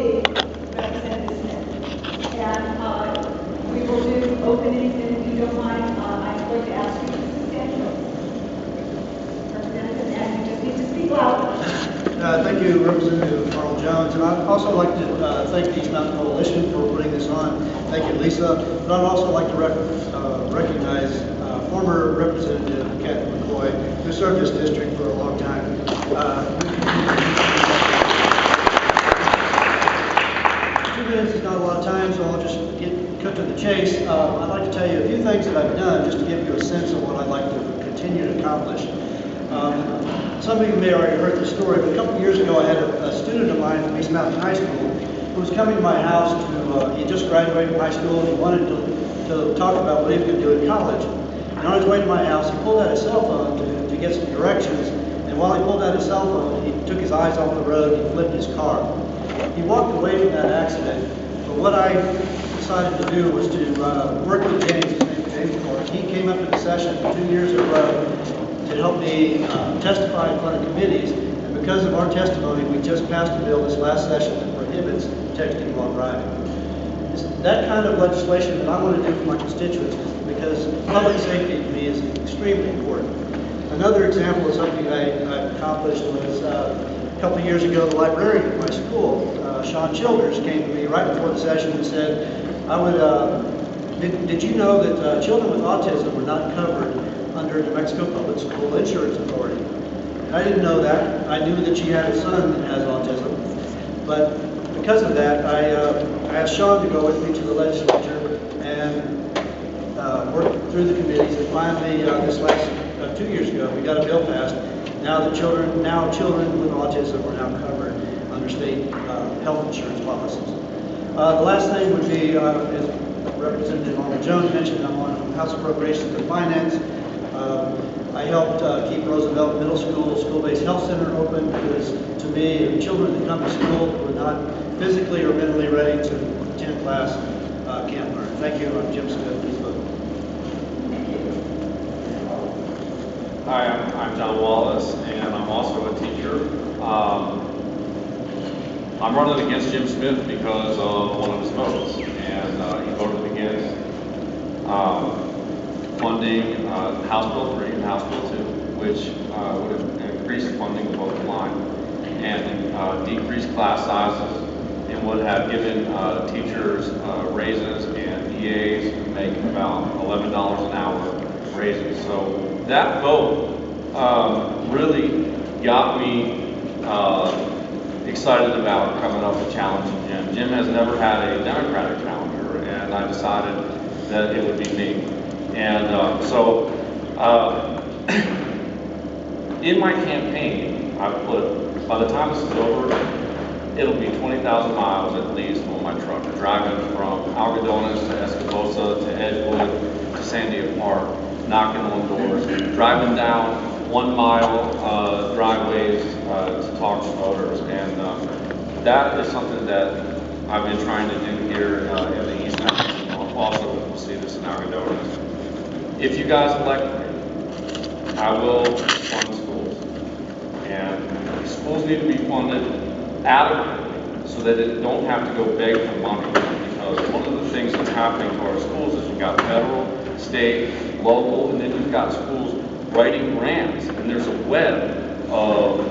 be Representative Smith. And we will do openings, and if you don't mind, I'm going to ask you to stand. Representative, and you just need to speak loud. Thank you, Representative Carl Jones, and I'd also like to thank the East Mountain Coalition for putting this on. Thank you, Lisa. But I'd also like to recognize former Representative Kathy McCoy, who served this district for a long time. 2 minutes is not a lot of time, so I'll just cut to the chase. I'd like to tell you a few things that I've done just to give you a sense of what I'd like to continue to accomplish. Some of you may have already heard the story, but a couple of years ago I had a student of mine from East Mountain High School who was coming to my house he just graduated from high school and he wanted to talk about what he was going to do in college. And on his way to my house, he pulled out his cell phone to get some directions, and while he pulled out his cell phone, he took his eyes off the road and he flipped his car. He walked away from that accident, but what I decided to do was to work with James. His name is James Clark. He came up to the session 2 years in a row to help me testify in front of committees, and because of our testimony, we just passed a bill this last session that prohibits texting while driving. It's that kind of legislation that I want to do for my constituents, because public safety to me is extremely important. Another example of something I've accomplished was a couple of years ago, the librarian at my school, Sean Childers, came to me right before the session and said, did you know that children with autism were not covered under New Mexico Public School Insurance Authority? And I didn't know that. I knew that she had a son that has autism, but because of that, I asked Sean to go with me to the legislature and work through the committees, and finally, this last 2 years ago, we got a bill passed. Now children with autism are now covered under state health insurance policies. The last thing would be, as Representative Arnold Jones mentioned, I'm on House Appropriations and Finance. I helped keep Roosevelt Middle School School-Based Health Center open, because to me, children that come to school who are not physically or mentally ready to attend class can't learn. Thank you. I'm Jim Smith. Please vote. Hi, I'm John Wallace, and I'm also a teacher. I'm running against Jim Smith because of one of his votes, and he voted against funding House Bill 3 and House Bill 2, which would have increased funding of both line and decreased class sizes, and would have given teachers raises and EAs who make about $11 an hour raises. So that vote really got me excited about coming up with challenging Jim. Jim has never had a Democratic challenger, and I decided that it would be me. And in my campaign, I put, by the time this is over, it'll be 20,000 miles at least on my truck, driving from Algodones to Escobosa to Edgewood to San Diego Park, knocking on doors, driving down 1 mile driveways to talk to voters. And that is something that I've been trying to do here in the East Mountains. Also, we'll see this in Algodones. If you guys elect me, I will fund schools. And schools need to be funded adequately so that they don't have to go beg for money. Because one of the things that's happening to our schools is you've got federal, state, local, and then you've got schools writing grants. And there's a web of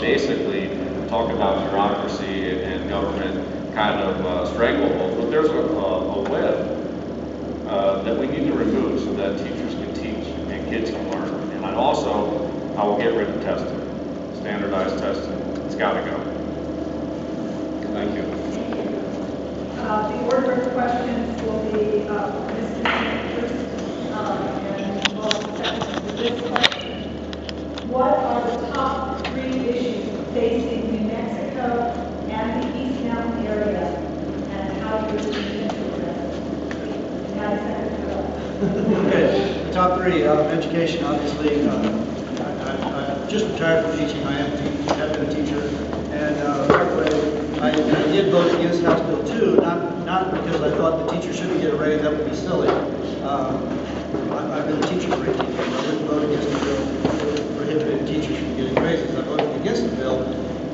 basically, talk about bureaucracy and government kind of stranglehold, but there's a web that we need to remove so that teachers can teach and kids can learn. And I will get rid of testing, standardized testing. It's got to go. Thank you. The order of questions will be Mr. Smith first, and we'll second to this question. What are the top 3 issues facing New Mexico and the East Mountain area, and how do you intend to address it? Now, second to us. Okay, the top 3, education, obviously. I just retired from teaching. I have been a teacher, and I did vote against House Bill 2, not because I thought the teacher shouldn't get a raise. That would be silly. I've been a teacher for 18 years. I didn't vote against the bill that prohibited teachers from getting raises. I voted against the bill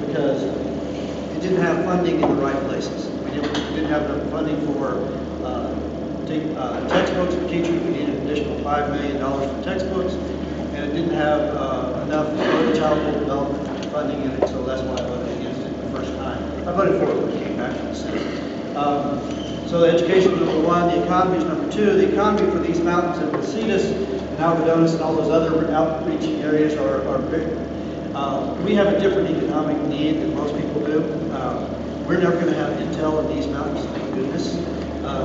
because didn't have funding in the right places. We didn't have the funding for textbooks for teachers. We needed an additional $5 million for textbooks, and it didn't have enough early childhood development funding in it, so that's why I voted against it the first time. I voted for it when it came back to the Senate. So education is number one, the economy is number two. The economy for these mountains and Casitas and Algodones and all those other outreaching areas are big. We have a different economic need than most people do. We're never going to have Intel in these mountains, thank goodness.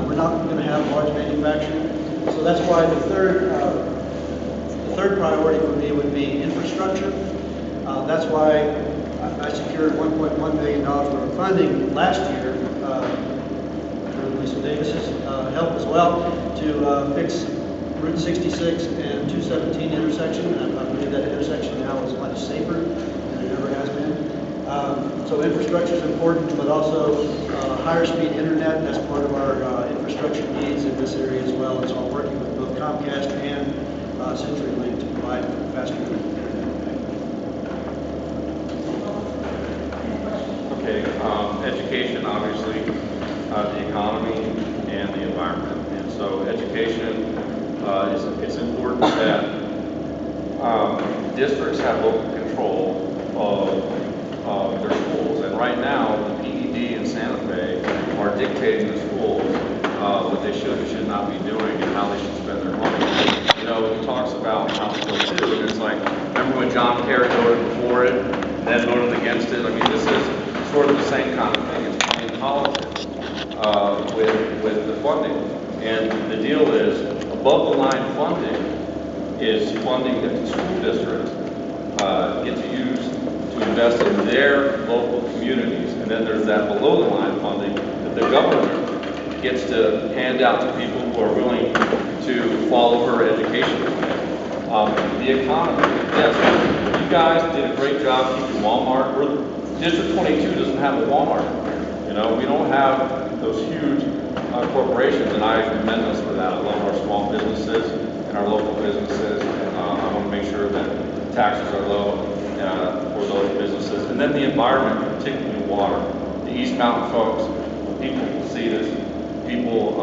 We're not going to have large manufacturing. So that's why the third priority for me would be infrastructure. That's why I secured $1.1 million worth of funding last year, through Lisa Davis's help as well, to fix Route 66 and 217 intersection. And I believe that intersection now is much safer than it ever has been. So infrastructure is important, but also higher speed internet. That's part of our infrastructure needs in this area as well. And so I'm working with both Comcast and CenturyLink to provide faster internet. Okay, education, obviously, the economy and the environment. And so education, it's important that districts have local control of their schools. And right now, the PED in Santa Fe are dictating to schools what they should and should not be doing and how they should spend their money. You know, he talks about House Bill 2, and it's like, remember when John Kerry voted for it, and then voted against it? I mean, this is sort of the same kind of thing. It's playing politics with the funding. And the deal is, above the line funding is funding that the school districts get to use to invest in their local communities. And then there's that below the line funding that the government gets to hand out to people who are willing to follow her education plan. The economy, yes, you guys did a great job keeping Walmart. District 22 doesn't have a Walmart. You know, we don't have those huge corporations, and I commend us for that. I love our small businesses and our local businesses. I want to make sure that taxes are low for those businesses. And then the environment, particularly water. The East Mountain folks, people see this, people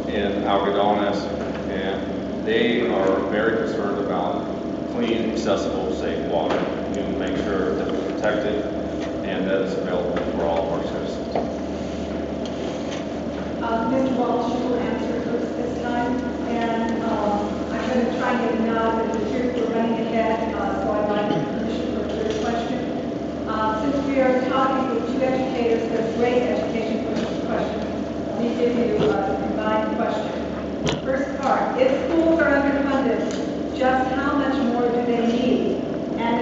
in Algodones, and they are very concerned about clean, accessible, safe water. We need to make sure that we protect it and that it's available for all of our citizens. Mr. Wallace, you will answer first this time, and I'm going to try and get a nod that the hearings are running ahead, so I'd like permission for a third question. Since we are talking with two educators, there's great education questions. Let me give you a combined question. First part, if schools are underfunded, just how much more do they need? And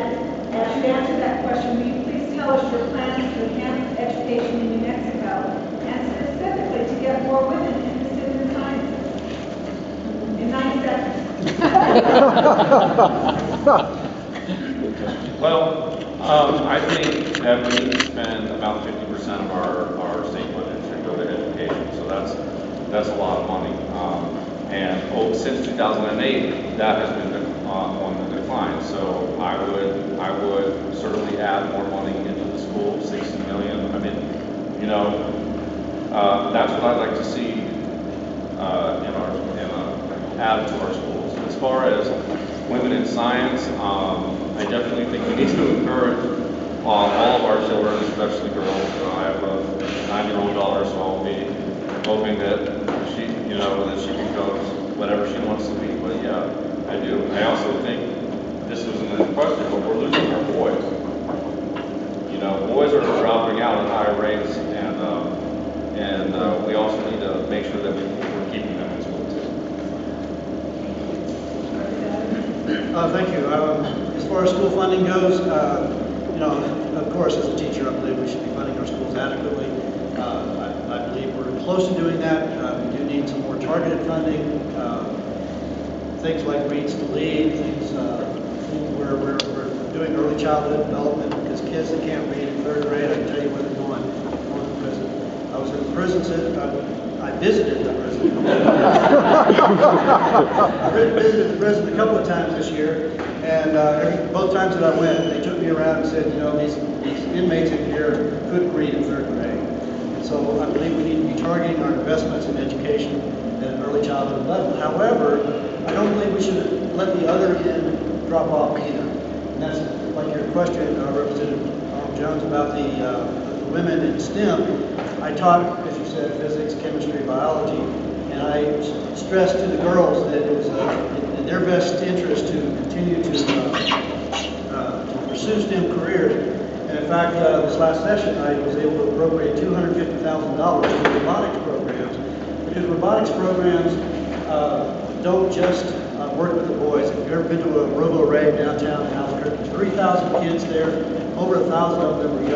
as you answer that question, will you please tell us your plans to enhance education in New Mexico, and specifically to get more women interested in sciences? In 90 seconds. Well, I think that we need to spend about 50% of our state budget should go to education. So that's a lot of money. And since 2008, that has been on the decline. So I would certainly add more money into the school, 60 million. I mean, you know, that's what I'd like to see add to our schools. As far as women in science, I definitely think we need to encourage all of our children, especially girls. I have a 9-year-old daughter, so I'll be hoping that she becomes whatever she wants to be. But yeah, I do. I also think this wasn't in the question, but we're losing our boys. You know, boys are dropping out at high rates, and we also need to make sure that we're keeping them in school too. Thank you. As far as school funding goes, you know, of course, as a teacher, I believe we should be funding our schools adequately. I believe we're close to doing that. We do need some more targeted funding. Things like Reads to Lead, things where we're doing early childhood development, because kids that can't read in 3rd grade, I can tell you where they're going to prison. I was in the prison, I visited the prison. I visited the prison a couple of times this year, and both times that I went, they took me around and said, you know, these inmates in here couldn't read in targeting our investments in education at an early childhood level. However, I don't believe we should let the other end drop off either. And that's like your question, Representative Jones, about the women in STEM. I taught, as you said, physics, chemistry, biology, and I stressed to the girls that it was in their best interest to continue to pursue STEM careers. And in fact, this last session, I was able to appropriate $250,000 to robotics programs, because robotics programs don't just work with the boys. If you've ever been to a robo-rave downtown in Albuquerque, 3,000 kids there, over 1,000 of them are young.